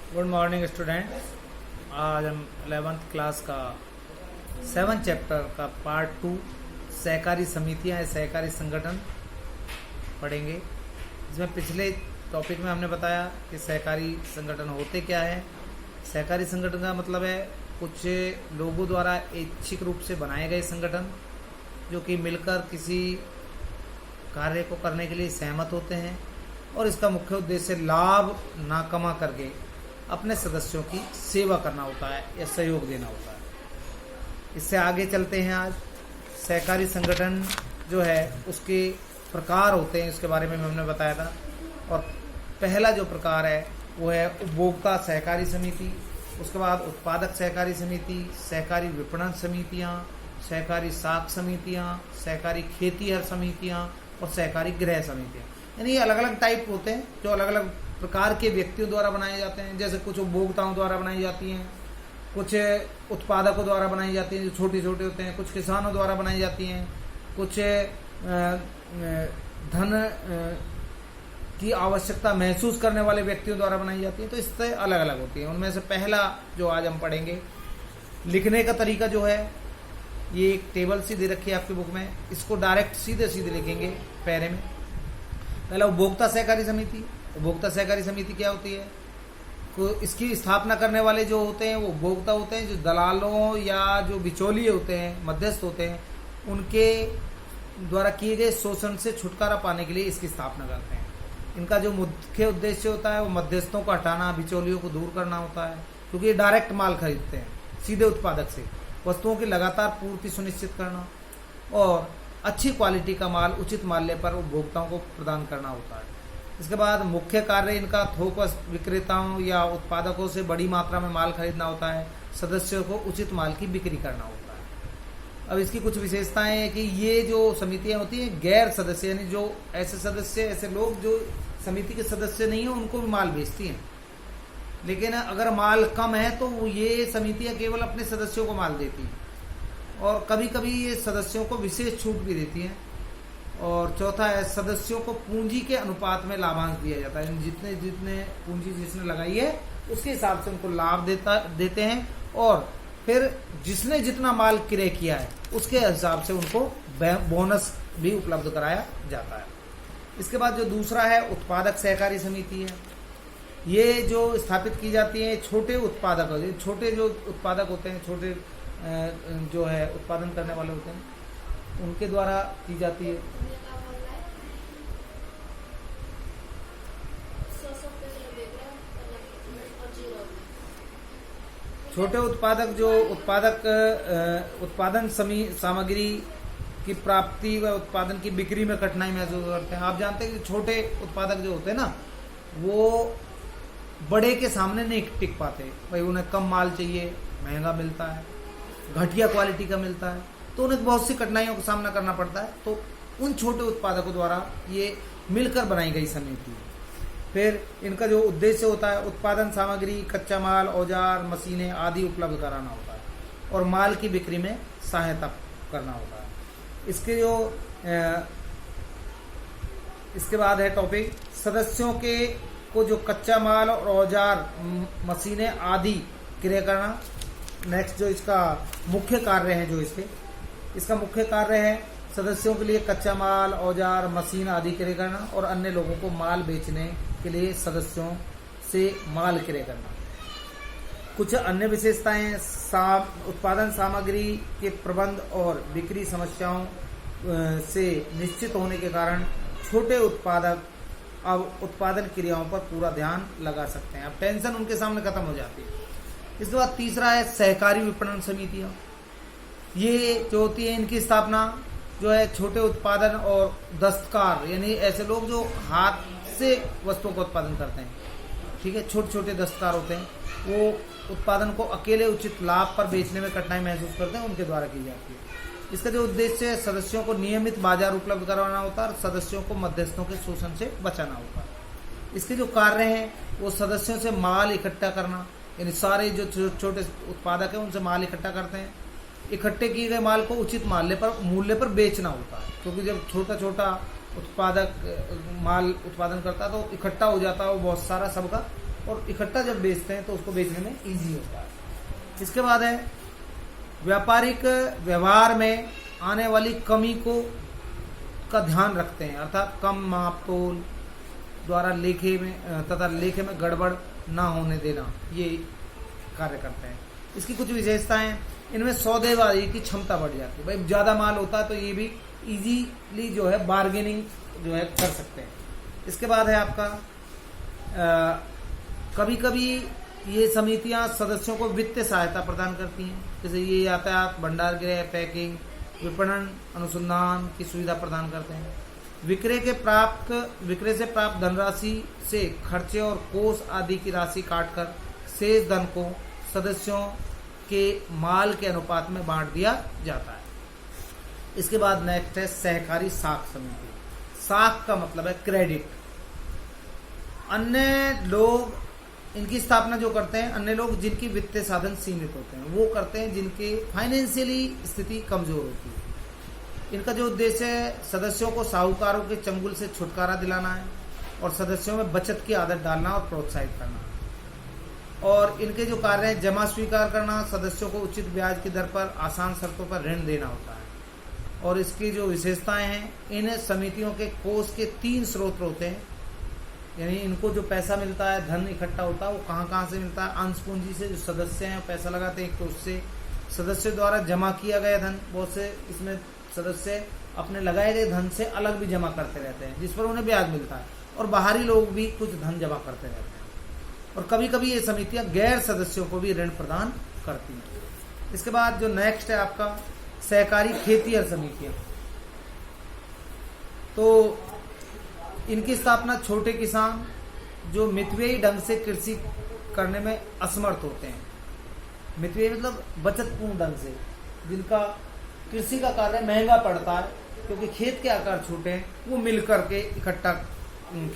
Good morning student. आज हम 11th class का 7 चैप्टर का पार्ट 2 सहकारी समितियां या सहकारी संगठन पढ़ेंगे। इसमें पिछले टॉपिक में हमने बताया कि सहकारी संगठन होते क्या है। सहकारी संगठन का मतलब है कुछ लोगों द्वारा ऐच्छिक रूप से बनाए गए संगठन जो कि मिलकर किसी कार्य को करने के लिए सहमत होते हैं और इसका मुख्य उद्देश्य लाभ ना कमा करके अपने सदस्यों की सेवा करना होता है या सहयोग देना होता है। इससे आगे चलते हैं। आज सहकारी संगठन जो है उसके प्रकार होते हैं, इसके बारे में हमने बताया था। और पहला जो प्रकार है वो है उपभोक्ता सहकारी समिति, उसके बाद उत्पादक सहकारी समिति, सहकारी विपणन समितियां, सहकारी साख समितियां, सहकारी खेतीहर समितियां और सहकारी गृह समितियां। यानी ये अलग अलग टाइप होते हैं जो अलग अलग प्रकार के व्यक्तियों द्वारा बनाए जाते हैं। जैसे कुछ उपभोक्ताओं द्वारा बनाई जाती हैं, कुछ उत्पादकों द्वारा बनाई जाती हैं जो छोटे छोटे होते हैं, कुछ किसानों द्वारा बनाई जाती हैं, कुछ धन की आवश्यकता महसूस करने वाले व्यक्तियों द्वारा बनाई जाती है। तो इससे अलग अलग होती है। उनमें से पहला जो आज हम पढ़ेंगे, लिखने का तरीका जो है, ये एक टेबल सी दे रखी है आपकी बुक में, इसको डायरेक्ट सीधे सीधे लिखेंगे पैरे में। पहला उपभोक्ता सहकारी समिति। उपभोक्ता सहकारी समिति क्या होती है? इसकी स्थापना करने वाले जो होते हैं वो उपभोक्ता होते हैं, जो दलालों या जो बिचौलिए होते हैं, मध्यस्थ होते हैं, उनके द्वारा किए गए शोषण से छुटकारा पाने के लिए इसकी स्थापना करते हैं। इनका जो मुख्य उद्देश्य होता है वो मध्यस्थों को हटाना, बिचौलियों को दूर करना होता है, क्योंकि ये डायरेक्ट माल खरीदते हैं सीधे उत्पादक से। वस्तुओं की लगातार पूर्ति सुनिश्चित करना और अच्छी क्वालिटी का माल उचित मूल्य पर उपभोक्ताओं को प्रदान करना होता है। इसके बाद मुख्य कार्य इनका थोक विक्रेताओं या उत्पादकों से बड़ी मात्रा में माल खरीदना होता है, सदस्यों को उचित माल की बिक्री करना होता है। अब इसकी कुछ विशेषताएं हैं कि ये जो समितियां होती हैं गैर सदस्य, यानी जो ऐसे सदस्य, ऐसे लोग जो समिति के सदस्य नहीं है उनको भी माल बेचती हैं। लेकिन अगर माल कम है तो ये समितियां केवल अपने सदस्यों को माल देती हैं और कभी कभी ये सदस्यों को विशेष छूट भी देती हैं। और चौथा है सदस्यों को पूंजी के अनुपात में लाभांश दिया जाता है। जितने जितने पूंजी जिसने लगाई है उसके हिसाब से उनको लाभ देते हैं और फिर जिसने जितना माल क्रय किया है उसके हिसाब से उनको बोनस भी उपलब्ध कराया जाता है। इसके बाद जो दूसरा है उत्पादक सहकारी समिति है। ये जो स्थापित की जाती है छोटे उत्पादक, छोटे जो उत्पादक होते हैं, छोटे जो है उत्पादन करने वाले होते हैं, उनके द्वारा की जाती है। छोटे उत्पादक जो उत्पादन सामग्री की प्राप्ति व उत्पादन की बिक्री में कठिनाई महसूस करते हैं। आप जानते हैं कि छोटे उत्पादक जो होते हैं ना, वो बड़े के सामने नहीं टिक पाते। भाई उन्हें कम माल चाहिए, महंगा मिलता है, घटिया क्वालिटी का मिलता है, तो उन्हें बहुत सी कठिनाइयों का सामना करना पड़ता है। तो उन छोटे उत्पादकों द्वारा ये मिलकर बनाई गई समिति है। फिर इनका जो उद्देश्य होता है उत्पादन सामग्री, कच्चा माल, औजार, मशीनें आदि उपलब्ध कराना होता है और माल की बिक्री में सहायता करना होता है। इसके बाद है टॉपिक सदस्यों के को जो कच्चा माल और औजार, मशीनें आदि क्रय करना। नेक्स्ट जो इसका मुख्य कार्य है, जो इसका मुख्य कार्य है सदस्यों के लिए कच्चा माल, औजार, मशीन आदि क्रय करना और अन्य लोगों को माल बेचने के लिए सदस्यों से माल क्रय करना। कुछ अन्य विशेषताएं, उत्पादन सामग्री के प्रबंध और बिक्री समस्याओं से निश्चित होने के कारण छोटे उत्पादक अब उत्पादन क्रियाओं पर पूरा ध्यान लगा सकते हैं। अब टेंशन उनके सामने खत्म हो जाती है। इसके बाद तीसरा है सहकारी विपणन समितियां। ये जो होती है, इनकी स्थापना जो है छोटे उत्पादन और दस्तकार, यानी ऐसे लोग जो हाथ से वस्तुओं का उत्पादन करते हैं, ठीक है, छोटे छोटे दस्तकार होते हैं, वो उत्पादन को अकेले उचित लाभ पर बेचने में कठिनाई महसूस करते हैं, उनके द्वारा की जाती है। इसका जो उद्देश्य है सदस्यों को नियमित बाजार उपलब्ध करवाना होता है और सदस्यों को मध्यस्थों के शोषण से बचाना होता है। इसके जो कार्य हैं वो सदस्यों से माल इकट्ठा करना, यानी सारे जो छोटे उत्पादक हैं उनसे माल इकट्ठा करते हैं। इकट्ठे किए गए माल को उचित मूल्य पर बेचना होता है, क्योंकि जब छोटा छोटा उत्पादक माल उत्पादन करता है तो इकट्ठा हो जाता है वो बहुत सारा सबका, और इकट्ठा जब बेचते हैं तो उसको बेचने में ईजी होता है। इसके बाद है व्यापारिक व्यवहार में आने वाली कमी को का ध्यान रखते हैं, अर्थात कम माप तोल द्वारा लेखे में तथा लेखे में गड़बड़ ना होने देना, ये कार्य करते हैं। इसकी कुछ विशेषताएं, इनमें सौदेबाजी की क्षमता बढ़ जाती है। भाई ज़्यादा माल होता है तो ये भी इजीली जो है बार्गेनिंग जो है कर सकते हैं। इसके बाद है आपका कभी कभी ये समितियां सदस्यों को वित्तीय सहायता प्रदान करती हैं, जैसे ये यातायात, भंडार गृह, पैकिंग, विपणन, अनुसंधान की सुविधा प्रदान करते हैं। विक्रय से प्राप्त धनराशि से खर्चे और कोष आदि की राशि काटकर शेष धन को सदस्यों के माल के अनुपात में बांट दिया जाता है। इसके बाद नेक्स्ट है सहकारी साख समिति। साख का मतलब है क्रेडिट। अन्य लोग इनकी स्थापना जो करते हैं, अन्य लोग जिनकी वित्तीय साधन सीमित होते हैं वो करते हैं, जिनके फाइनेंशियली स्थिति कमजोर होती है। इनका जो उद्देश्य है सदस्यों को साहूकारों के चंगुल से छुटकारा दिलाना है और सदस्यों में बचत की आदत डालना और प्रोत्साहित करना। और इनके जो कार्य हैं, जमा स्वीकार करना, सदस्यों को उचित ब्याज की दर पर आसान शर्तों पर ऋण देना होता है। और इसकी जो विशेषताएं हैं, इन समितियों के कोष के 3 स्रोत होते हैं, यानी इनको जो पैसा मिलता है, धन इकट्ठा होता है, वो कहाँ से मिलता है। अंश पूंजी से जो सदस्य हैं पैसा लगाते हैं, एक तो उससे सदस्यों द्वारा जमा किया गया धन, बहुत से इसमें सदस्य अपने लगाए गए धन से अलग भी जमा करते रहते हैं जिस पर उन्हें ब्याज मिलता है, और बाहरी लोग भी कुछ धन जमा करते रहते हैं। और कभी कभी ये समितियां गैर सदस्यों को भी ऋण प्रदान करती हैं। इसके बाद जो नेक्स्ट है आपका सहकारी खेतिहर समितियां। तो इनकी स्थापना छोटे किसान जो मितव्ययी ढंग से कृषि करने में असमर्थ होते हैं, मितव्ययी मतलब बचतपूर्ण ढंग से, जिनका कृषि का कार्य महंगा पड़ता है क्योंकि खेत के आकार छोटे हैं, वो मिल करके इकट्ठा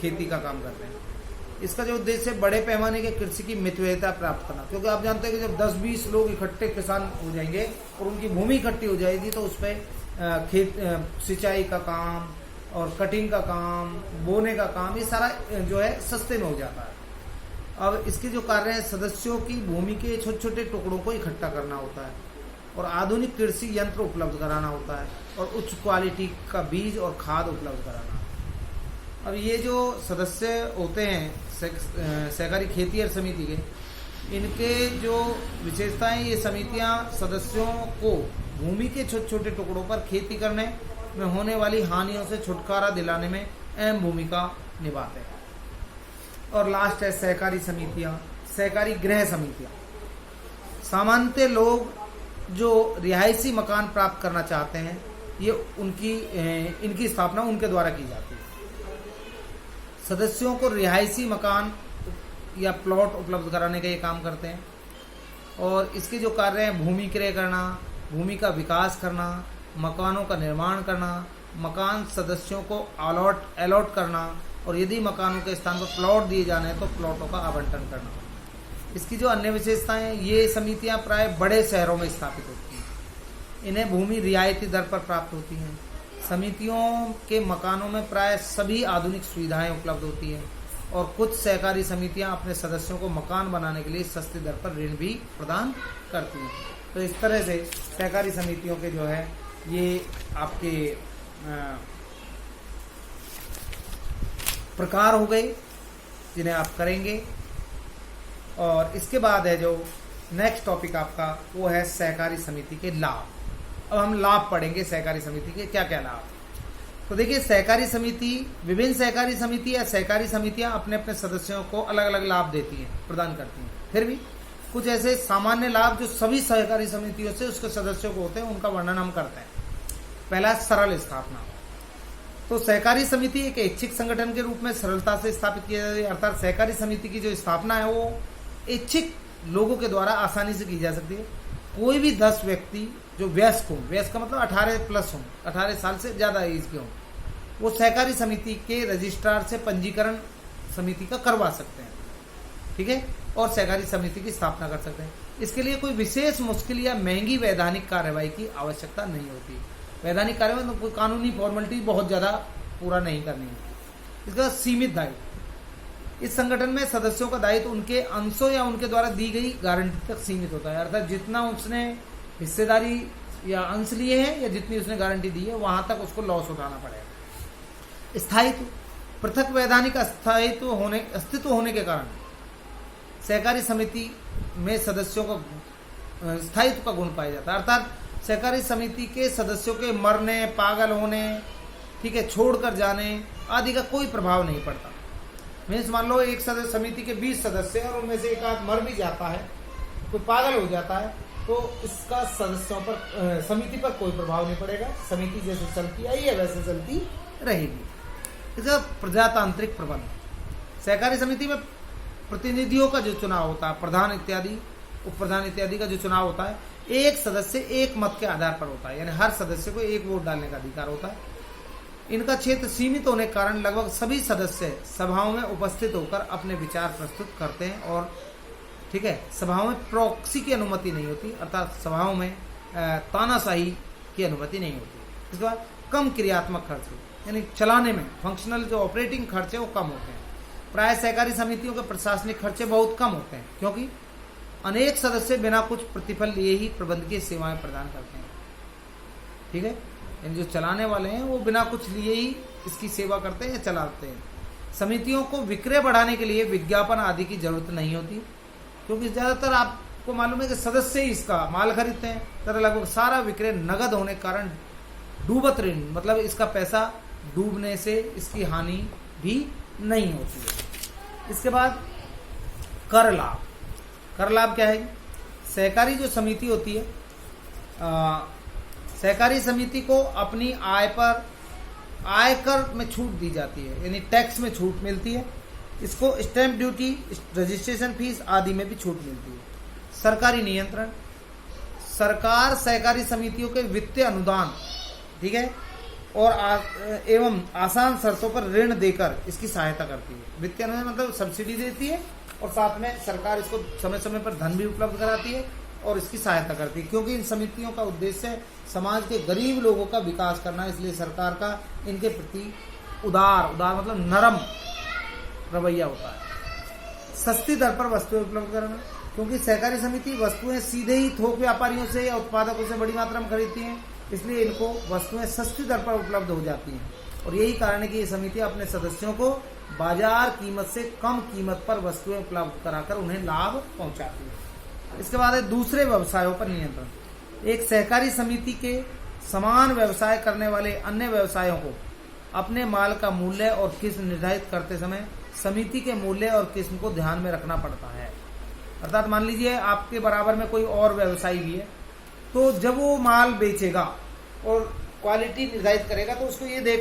खेती का काम करते हैं। इसका जो उद्देश्य है बड़े पैमाने के कृषि की मितव्ययता प्राप्त करना, क्योंकि आप जानते हैं कि जब 10-20 लोग इकट्ठे किसान हो जाएंगे और उनकी भूमि इकट्ठी हो जाएगी तो उस पर खेत सिंचाई का काम और कटिंग का काम, बोने का काम, ये सारा जो है सस्ते में हो जाता है। अब इसके जो कार्य है सदस्यों की भूमि के छोटे छोटे टुकड़ों को इकट्ठा करना होता है और आधुनिक कृषि यंत्र उपलब्ध कराना होता है और उच्च क्वालिटी का बीज और खाद उपलब्ध कराना। अब ये जो सदस्य होते हैं सहकारी खेतिहर समिति के, इनके जो विशेषताएं, ये समितियां सदस्यों को भूमि के छोटे छोटे टुकड़ों पर खेती करने में होने वाली हानियों से छुटकारा दिलाने में अहम भूमिका निभाते हैं। और लास्ट है सहकारी समितियां, सहकारी गृह समितियां। सामान्यतः लोग जो रिहायशी मकान प्राप्त करना चाहते हैं, ये इनकी स्थापना उनके द्वारा की जाती है। सदस्यों को रिहायशी मकान या प्लॉट उपलब्ध कराने का ये काम करते हैं। और इसके जो कार्य हैं, भूमि क्रय करना, भूमि का विकास करना, मकानों का निर्माण करना, मकान सदस्यों को अलॉट करना, और यदि मकानों के स्थान पर प्लॉट दिए जाने हैं तो प्लॉटों का आवंटन करना। इसकी जो अन्य विशेषताएं, ये समितियां प्राय बड़े शहरों में स्थापित होती हैं। इन्हें भूमि रियायती दर पर प्राप्त होती हैं। समितियों के मकानों में प्राय सभी आधुनिक सुविधाएं उपलब्ध होती हैं और कुछ सहकारी समितियां अपने सदस्यों को मकान बनाने के लिए सस्ती दर पर ऋण भी प्रदान करती हैं। तो इस तरह से सहकारी समितियों के जो है ये आपके प्रकार हो गए जिन्हें आप करेंगे। और इसके बाद है जो नेक्स्ट टॉपिक आपका, वो है सहकारी समिति के लाभ। अब हम लाभ पढ़ेंगे सहकारी समिति के क्या क्या लाभ। तो देखिए, सहकारी समिति, विभिन्न सहकारी समिति या सहकारी समितियां अपने अपने सदस्यों को अलग अलग लाभ देती हैं, प्रदान करती हैं। फिर भी कुछ ऐसे सामान्य लाभ जो सभी सहकारी समितियों से उसके सदस्यों को होते हैं, उनका वर्णन हम करते हैं। पहला, सरल स्थापना। तो सहकारी समिति एक ऐच्छिक संगठन के रूप में सरलता से स्थापित किया जाता है, अर्थात सहकारी समिति की जो स्थापना है वो ऐच्छिक लोगों के द्वारा आसानी से की जा सकती है। कोई भी 10 व्यक्ति जो वयस्क हो, वयस्क का मतलब 18+ हो, 18 साल से ज्यादा एज के हो, वो सहकारी समिति के रजिस्ट्रार से पंजीकरण समिति का करवा सकते हैं, ठीक है, और सहकारी समिति की स्थापना कर सकते हैं। इसके लिए कोई विशेष मुश्किल या महंगी वैधानिक कार्यवाही की आवश्यकता नहीं होती। वैधानिक कार्यवाही में कोई कानूनी फॉर्मेलिटी बहुत ज्यादा पूरा नहीं करनी है। इसका सीमित दायित्व, इस संगठन में सदस्यों का दायित्व उनके अंशों या उनके द्वारा दी गई गारंटी तक सीमित होता है। अर्थात जितना उसने हिस्सेदारी या अंश लिए हैं या जितनी उसने गारंटी दी है वहां तक उसको लॉस उठाना पड़ेगा। स्थायित्व, पृथक वैधानिक अस्तित्व होने के कारण सहकारी समिति में सदस्यों का स्थायित्व का गुण पाया जाता है। अर्थात सहकारी समिति के सदस्यों के मरने, पागल होने, ठीक है, छोड़कर जाने आदि का कोई प्रभाव नहीं पड़ता। मीन्स मान लो एक समिति के 20 सदस्य और उनमें से एक आध मर भी जाता है, कोई पागल हो जाता है, तो इसका सदस्यों पर समिति पर कोई प्रभाव नहीं पड़ेगा। समिति जैसे चलती आई है वैसे चलती रहेगी। इसका प्रजातांत्रिक प्रबंध, सहकारी समिति में प्रतिनिधियों का जो चुनाव होता है, प्रधान इत्यादि, उप प्रधान इत्यादि का जो चुनाव होता है, एक सदस्य एक मत के आधार पर होता है, यानी हर सदस्य को एक वोट डालने का अधिकार होता है। इनका क्षेत्र सीमित होने के कारण लगभग सभी सदस्य सभाओं में उपस्थित होकर अपने विचार प्रस्तुत करते हैं और ठीक है, सभाओं में प्रॉक्सी की अनुमति नहीं होती, अर्थात सभाओं में तानाशाही की अनुमति नहीं होती। इसके बाद कम क्रियात्मक खर्च, यानी चलाने में फंक्शनल जो ऑपरेटिंग खर्चे वो कम होते हैं। प्राय सहकारी समितियों के प्रशासनिक खर्चे बहुत कम होते हैं क्योंकि अनेक सदस्य बिना कुछ प्रतिफल लिए ही प्रबंधकीय सेवाएं प्रदान करते हैं। ठीक है, यानी जो चलाने वाले हैं वो बिना कुछ लिए ही इसकी सेवा करते हैं या चलाते हैं। समितियों को विक्रय बढ़ाने के लिए विज्ञापन आदि की जरूरत नहीं होती क्योंकि ज्यादातर आपको मालूम है कि सदस्य ही इसका माल खरीदते हैं, तथा लगभग सारा विक्रय नगद होने के कारण डूबत ऋण, मतलब इसका पैसा डूबने से इसकी हानि भी नहीं होती है। इसके बाद कर लाभ। कर लाभ क्या है? सहकारी जो समिति होती है, सहकारी समिति को अपनी आय पर आयकर में छूट दी जाती है, यानी टैक्स में छूट मिलती है। इसको स्टैंप ड्यूटी, रजिस्ट्रेशन फीस आदि में भी छूट मिलती है। सरकारी नियंत्रण, सरकार सहकारी समितियों के वित्तीय अनुदान, ठीक है, और एवं आसान शर्तों पर ऋण देकर इसकी सहायता करती है। वित्तीय अनुदान मतलब सब्सिडी देती है और साथ में सरकार इसको समय समय पर धन भी उपलब्ध कराती है और इसकी सहायता करती है, क्योंकि इन समितियों का उद्देश्य समाज के गरीब लोगों का विकास करना है। इसलिए सरकार का इनके प्रति उदार मतलब नरम रवैया होता है। सस्ती दर पर वस्तुएं उपलब्ध कराना, क्योंकि सहकारी समिति वस्तुएं सीधे ही थोक व्यापारियों से या उत्पादकों से बड़ी मात्रा में खरीदती हैं, इसलिए इनको वस्तुएं सस्ती दर पर उपलब्ध हो जाती हैं और यही कारण है कि ये समितियां अपने सदस्यों को बाजार कीमत से कम कीमत पर वस्तुएं उपलब्ध कराकर उन्हें लाभ पहुंचाती है। इसके बाद है दूसरे व्यवसायों पर नियंत्रण। एक सहकारी समिति के समान व्यवसाय करने वाले अन्य व्यवसायों को अपने माल का मूल्य और किस्म निर्धारित करते समय समिति के मूल्य और किस्म को ध्यान में रखना पड़ता है। अर्थात मान लीजिए आपके बराबर में कोई और व्यवसायी भी है, तो जब वो माल बेचेगा और क्वालिटी निर्धारित करेगा तो उसको ये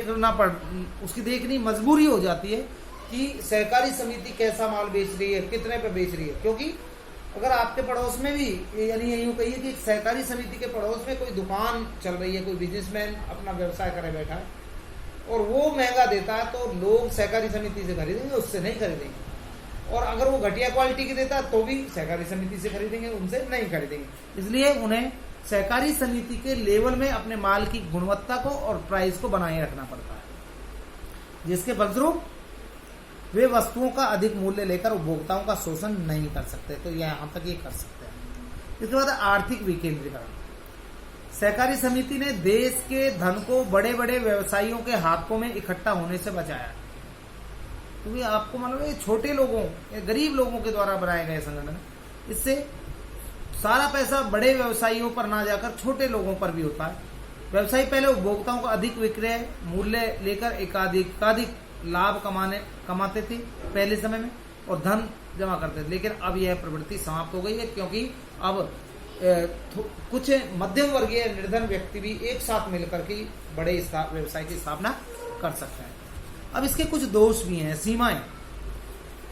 उसकी देखनी मजबूरी हो जाती है कि सहकारी समिति कैसा माल बेच रही है, कितने पे बेच रही है। क्योंकि अगर आपके पड़ोस में भी, यानी यूं कहिए कि सहकारी समिति के पड़ोस में कोई दुकान चल रही है, कोई बिजनेसमैन अपना व्यवसाय करे बैठा है और वो महंगा देता है, तो लोग सहकारी समिति से खरीदेंगे, उससे नहीं खरीदेंगे। और अगर वो घटिया क्वालिटी की देता है तो भी सहकारी समिति से खरीदेंगे, उनसे नहीं खरीदेंगे। इसलिए उन्हें सहकारी समिति के लेवल में अपने माल की गुणवत्ता को और प्राइस को बनाए रखना पड़ता है, जिसके फलस्वरूप वे वस्तुओं का अधिक मूल्य लेकर उपभोक्ताओं का शोषण नहीं कर सकते। तो यहाँ तक ये कर सकते हैं। इसके बाद आर्थिक विकेंद्रीकरण। सहकारी समिति ने देश के धन को बड़े बड़े व्यवसायियों के हाथों में इकट्ठा होने से बचाया, क्योंकि आपको मालूम है छोटे लोगों, गरीब लोगों के द्वारा बनाए गए संगठन, इससे सारा पैसा बड़े व्यवसायियों पर ना जाकर छोटे लोगों पर भी होता है। व्यवसायी पहले उपभोक्ताओं को अधिक विक्रय मूल्य लेकर एकाधिक लाभ कमाते थे पहले समय में और धन जमा करते थे, लेकिन अब यह प्रवृत्ति समाप्त हो गई है, क्योंकि अब कुछ मध्यम वर्गीय निर्धन व्यक्ति भी एक साथ मिलकर के बड़े व्यवसाय की स्थापना कर सकते हैं। अब इसके कुछ दोष भी हैं, सीमाएं।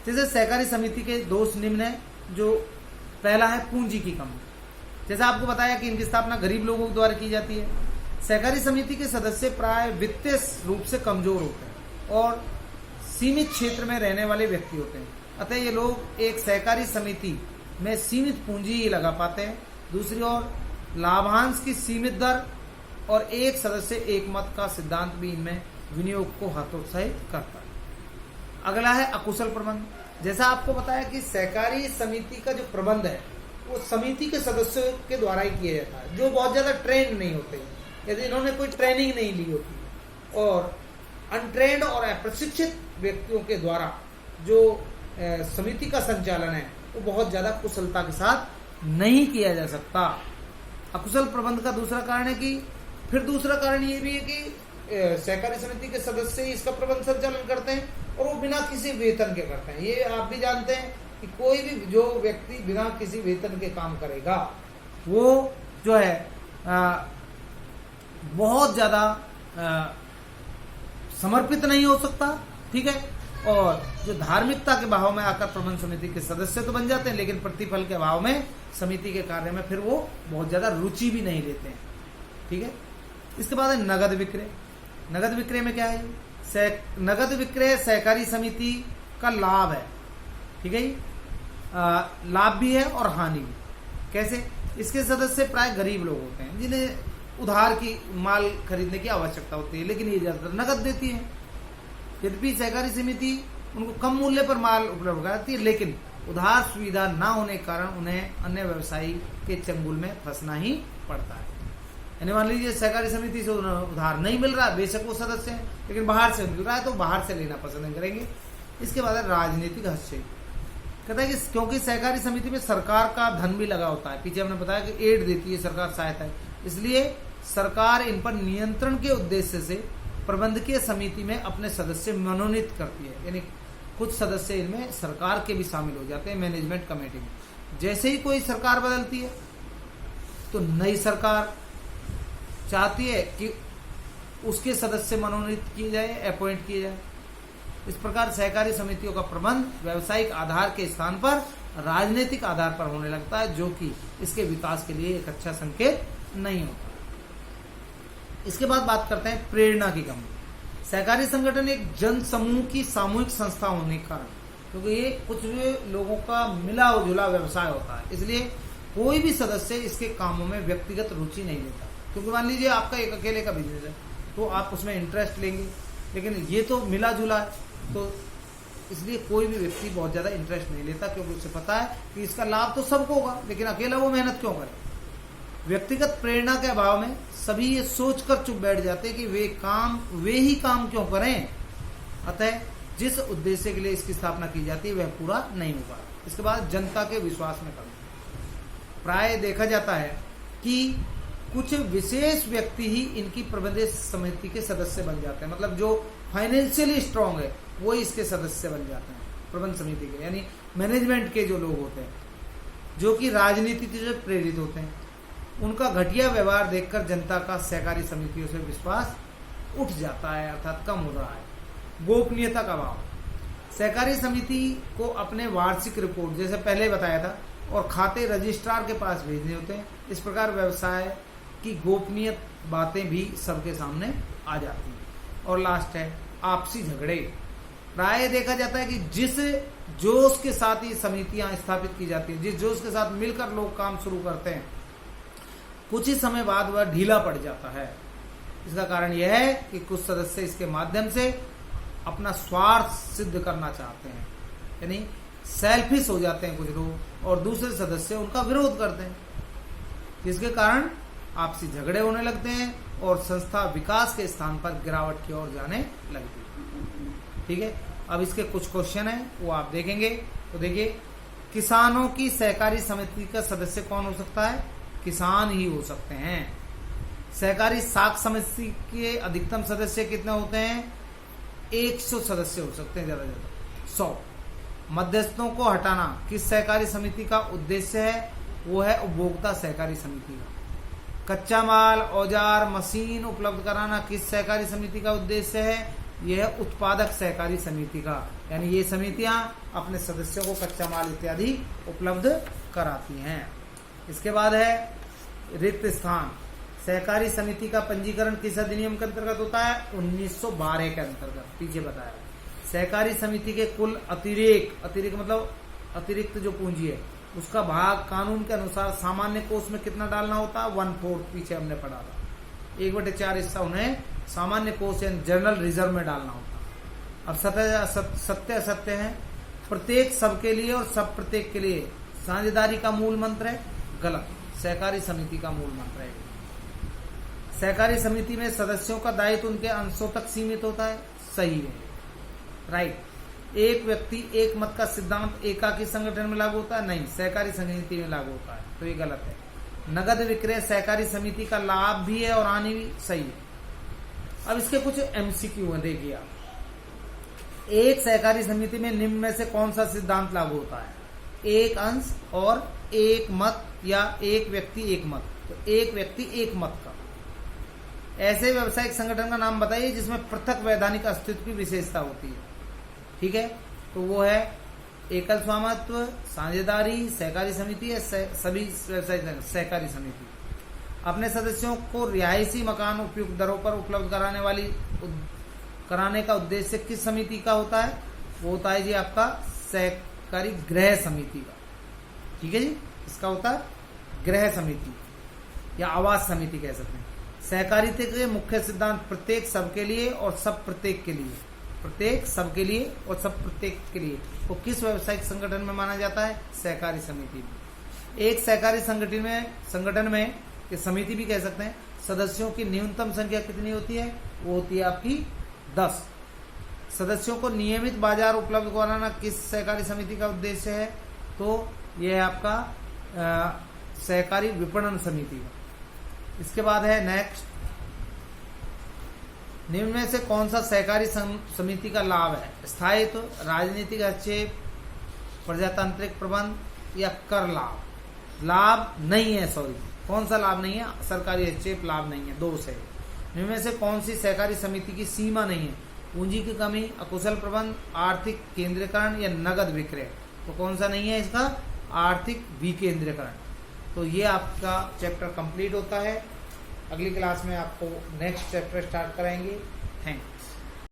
जैसे सहकारी समिति के दोष निम्न है। जो पहला है पूंजी की कमी। जैसे आपको बताया कि इनकी स्थापना गरीब लोगों के द्वारा की जाती है। सहकारी समिति के सदस्य प्राय वित्तीय रूप से कमजोर होते हैं और सीमित क्षेत्र में रहने वाले व्यक्ति होते हैं, अतः ये लोग एक सहकारी समिति में सीमित पूंजी ही लगा पाते हैं। दूसरी ओर लाभांश की सीमित दर और एक सदस्य एक मत का सिद्धांत भी इनमें विनियोग को हतोत्साहित करता है। अगला है अकुशल प्रबंध। जैसा आपको बताया कि सहकारी समिति का जो प्रबंध है वो समिति के सदस्यों के द्वारा ही किया जाता है, जो बहुत ज्यादा ट्रेंड नहीं होते, यदि इन्होंने कोई ट्रेनिंग नहीं ली होती, और अनट्रेंड और अप्रशिक्षित व्यक्तियों के द्वारा जो समिति का संचालन है वो बहुत ज्यादा कुशलता के साथ नहीं किया जा सकता। अकुशल प्रबंध का दूसरा कारण है कि फिर दूसरा कारण ये भी है कि सहकारी समिति के सदस्य इसका प्रबंध संचालन करते हैं और वो बिना किसी वेतन के करते हैं। ये आप भी जानते हैं कि कोई भी जो व्यक्ति बिना किसी वेतन के काम करेगा वो जो है बहुत ज्यादा समर्पित नहीं हो सकता, ठीक है। और जो धार्मिकता के भाव में आकर प्रबंध समिति के सदस्य तो बन जाते हैं, लेकिन प्रतिफल के अभाव में समिति के कार्य में फिर वो बहुत ज्यादा रुचि भी नहीं लेते हैं, ठीक है। इसके बाद है नगद विक्रय। नगद विक्रय में क्या है? नगद विक्रय सहकारी समिति का लाभ है, ठीक है। लाभ भी है और हानि भी। कैसे? इसके सदस्य प्राय गरीब लोग होते हैं जिन्हें उधार की माल खरीदने की आवश्यकता होती है, लेकिन ये ज्यादातर नगद देती है। यद्यपि सहकारी समिति उनको कम मूल्य पर माल उपलब्ध कराती है, लेकिन उधार सुविधा ना होने के कारण उन्हें अन्य व्यवसायी के चंगुल में फंसना ही पड़ता है। यानी मान लीजिए सहकारी समिति से उधार नहीं मिल रहा, बेशक वो सदस्य है, लेकिन बाहर से मिल रहा है तो बाहर से लेना पसंद नहीं करेंगे। इसके बाद है राजनीतिक हस्तक्षेप। कहता है कि क्योंकि सहकारी समिति में सरकार का धन भी लगा होता है, पीछे हमने बताया कि एड देती है सरकार, सहायता है, इसलिए सरकार इन पर नियंत्रण के उद्देश्य से प्रबंधकीय समिति में अपने सदस्य मनोनीत करती है। यानी कुछ सदस्य इनमें सरकार के भी शामिल हो जाते हैं मैनेजमेंट कमेटी में। जैसे ही कोई सरकार बदलती है तो नई सरकार चाहती है कि उसके सदस्य मनोनीत किए जाए, अपॉइंट किए जाए। इस प्रकार सहकारी समितियों का प्रबंध व्यावसायिक आधार के स्थान पर राजनीतिक आधार पर होने लगता है, जो कि इसके विकास के लिए एक अच्छा संकेत नहीं होता। इसके बाद बात करते हैं प्रेरणा की कमी। सहकारी संगठन एक जन समूह की सामूहिक संस्था होने के कारण, क्योंकि ये कुछ लोगों का मिला जुला व्यवसाय होता है, इसलिए कोई भी सदस्य इसके कामों में व्यक्तिगत रुचि नहीं लेता। क्योंकि मान लीजिए आपका एक अकेले का बिजनेस है तो आप उसमें इंटरेस्ट लेंगे, लेकिन ये तो मिला जुला है, तो इसलिए कोई भी व्यक्ति बहुत ज्यादा इंटरेस्ट नहीं लेता, क्योंकि उसे पता है कि इसका लाभ तो सबको होगा, लेकिन अकेला वो मेहनत क्यों करे। व्यक्तिगत प्रेरणा के अभाव में सभी ये सोचकर चुप बैठ जाते हैं कि वे ही काम क्यों करें, अतः जिस उद्देश्य के लिए इसकी स्थापना की जाती है वह पूरा नहीं होगा। इसके बाद जनता के विश्वास में कमी। प्राय देखा जाता है कि कुछ विशेष व्यक्ति ही इनकी प्रबंधकीय समिति के सदस्य बन जाते हैं, मतलब जो फाइनेंशियली स्ट्रांग है वो इसके सदस्य बन जाते हैं प्रबंध समिति के, यानी मैनेजमेंट के जो लोग होते हैं, जो कि राजनीति से प्रेरित होते हैं। उनका घटिया व्यवहार देखकर जनता का सहकारी समितियों से विश्वास उठ जाता है, अर्थात कम हो रहा है। गोपनीयता का अभाव। सहकारी समिति को अपने वार्षिक रिपोर्ट, जैसे पहले बताया था, और खाते रजिस्ट्रार के पास भेजने होते हैं। इस प्रकार व्यवसाय की गोपनीय बातें भी सबके सामने आ जाती हैं। और लास्ट है आपसी झगड़े। प्राय देखा जाता है कि जिस जोश के साथ ये समितियां स्थापित की जाती है, जिस जोश के साथ मिलकर लोग काम शुरू करते हैं, कुछ ही समय बाद वह ढीला पड़ जाता है। इसका कारण यह है कि कुछ सदस्य इसके माध्यम से अपना स्वार्थ सिद्ध करना चाहते हैं, यानी सेल्फिश हो जाते हैं कुछ लोग, और दूसरे सदस्य उनका विरोध करते हैं, जिसके कारण आपसी झगड़े होने लगते हैं और संस्था विकास के स्थान पर गिरावट की ओर जाने लगती है। ठीक है, अब इसके कुछ क्वेश्चन हैं वो आप देखेंगे। तो देखिए, किसानों की सहकारी समिति का सदस्य कौन हो सकता है? किसान ही हो सकते हैं। सहकारी साख समिति के अधिकतम सदस्य कितने होते हैं? 100 सदस्य हो सकते हैं, ज्यादा ज्यादा 100। मध्यस्थों को हटाना किस सहकारी समिति का उद्देश्य है? वो है उपभोक्ता सहकारी समिति का। कच्चा माल, औजार, मशीन उपलब्ध कराना किस सहकारी समिति का उद्देश्य है? यह है उत्पादक सहकारी समिति का, यानी ये समितियां अपने सदस्यों को कच्चा माल इत्यादि उपलब्ध कराती हैं। इसके बाद है रिक्त स्थान। सहकारी समिति का पंजीकरण किस अधिनियम के अंतर्गत होता है? 1912 के अंतर्गत, पीछे बताया। सहकारी समिति के कुल अतिरिक्त मतलब अतिरिक्त जो पूंजी है उसका भाग कानून के अनुसार सामान्य कोष में कितना डालना होता है? 1/4, पीछे हमने पढ़ा था। 1/4 हिस्सा उन्हें सामान्य कोष यानी जनरल रिजर्व में डालना होता है। अब सत्य असत्य है प्रत्येक सबके लिए और सब प्रत्येक के लिए साझेदारी का मूल मंत्र है, गलत। सहकारी समिति का मूल मंत्र है। सहकारी समिति में सदस्यों का दायित्व उनके अंशों तक सीमित होता है, सही है, राइट। एक व्यक्ति एक मत का सिद्धांत एकाकी संगठन में लागू होता है, नहीं, सहकारी समिति में लागू होता है, तो ये गलत है। नगद विक्रय सहकारी समिति का लाभ भी है और हानि भी, सही है। अब इसके कुछ एमसीक्यू हैं, देखिए आप। एक सहकारी समिति में निम्न में से कौन सा सिद्धांत लागू होता है? एक अंश और एक मत या एक व्यक्ति एक मत। तो एक व्यक्ति एक मत का। ऐसे व्यवसायिक संगठन का नाम बताइए जिसमें पृथक वैधानिक अस्तित्व की विशेषता होती है। ठीक है, तो वो है एकल स्वामित्व, साझेदारी, सहकारी समिति या सभी व्यवसायिक सहकारी समिति। अपने सदस्यों को रिहायशी मकान उपयुक्त दरों पर उपलब्ध कराने का उद्देश्य किस समिति का होता है? वो होता है जी आपका सहकारी गृह समिति का। ठीक है जी, इसका होता है गृह समिति या आवास समिति कह सकते हैं। सहकारिता के मुख्य सिद्धांत प्रत्येक सबके लिए और सब प्रत्येक के लिए, प्रत्येक सबके लिए और सब प्रत्येक के लिए, वो किस व्यावसायिक संगठन में माना जाता है? सहकारी समिति में। एक सहकारी संगठन में समिति भी कह सकते हैं, सदस्यों की न्यूनतम संख्या कितनी होती है? वो होती है आपकी 10। सदस्यों को नियमित बाजार उपलब्ध कराना किस सहकारी समिति का उद्देश्य है? तो यह है आपका सहकारी विपणन समिति का। इसके बाद है नेक्स्ट, निम्न में से कौन सा सहकारी समिति का लाभ है? स्थायित्व, राजनीतिक हस्तक्षेप, प्रजातांत्रिक प्रबंध या कर लाभ? लाभ नहीं है, सॉरी, कौन सा लाभ नहीं है? सरकारी हस्तक्षेप लाभ नहीं है, दोष है। इनमें में से कौन सी सहकारी समिति की सीमा नहीं है? पूंजी की कमी, अकुशल प्रबंध, आर्थिक केंद्रीकरण या नगद विक्रय? तो कौन सा नहीं है इसका? आर्थिक विकेंद्रीकरण। तो ये आपका चैप्टर कंप्लीट होता है। अगली क्लास में आपको नेक्स्ट चैप्टर स्टार्ट कराएंगे। थैंक्स।